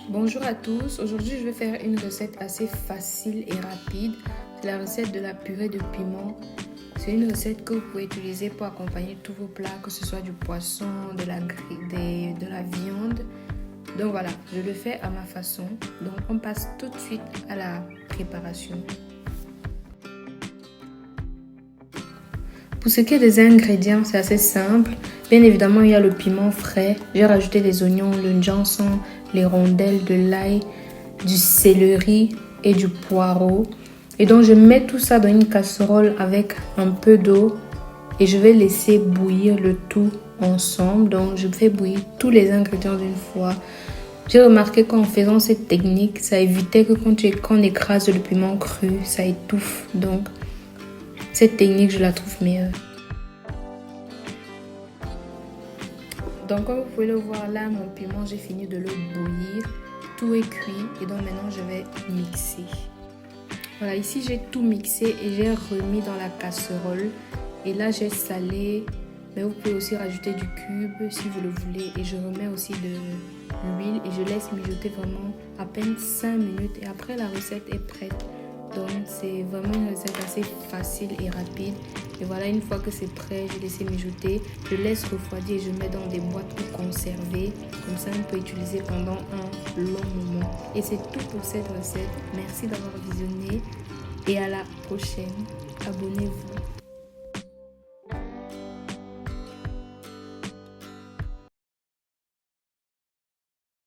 Bonjour à tous, aujourd'hui je vais faire une recette assez facile et rapide. C'est la recette de la purée de piment. C'est une recette que vous pouvez utiliser pour accompagner tous vos plats, que ce soit du poisson, de la viande. Donc voilà, je le fais à ma façon. Donc on passe tout de suite à la préparation. Pour ce qui est des ingrédients, c'est assez simple. Bien évidemment, il y a le piment frais. J'ai rajouté les oignons, le janson, les rondelles de l'ail, du céleri et du poireau. Et donc, je mets tout ça dans une casserole avec un peu d'eau et je vais laisser bouillir le tout ensemble. Donc, je fais bouillir tous les ingrédients d'une fois. J'ai remarqué qu'en faisant cette technique, ça évitait que quand on écrase le piment cru, ça étouffe. Donc, cette technique, je la trouve meilleure. Donc, comme vous pouvez le voir là, mon piment, j'ai fini de le bouillir. Tout est cuit et donc maintenant, je vais mixer. Voilà, ici, j'ai tout mixé et j'ai remis dans la casserole. Et là, j'ai salé, mais vous pouvez aussi rajouter du cube si vous le voulez. Et je remets aussi de l'huile et je laisse mijoter vraiment à peine 5 minutes. Et après, la recette est prête. Donc, c'est vraiment une recette assez facile et rapide. Et voilà, une fois que c'est prêt, je laisse mijoter. Je laisse refroidir et je mets dans des boîtes pour conserver. Comme ça, on peut utiliser pendant un long moment. Et c'est tout pour cette recette. Merci d'avoir visionné et à la prochaine. Abonnez-vous.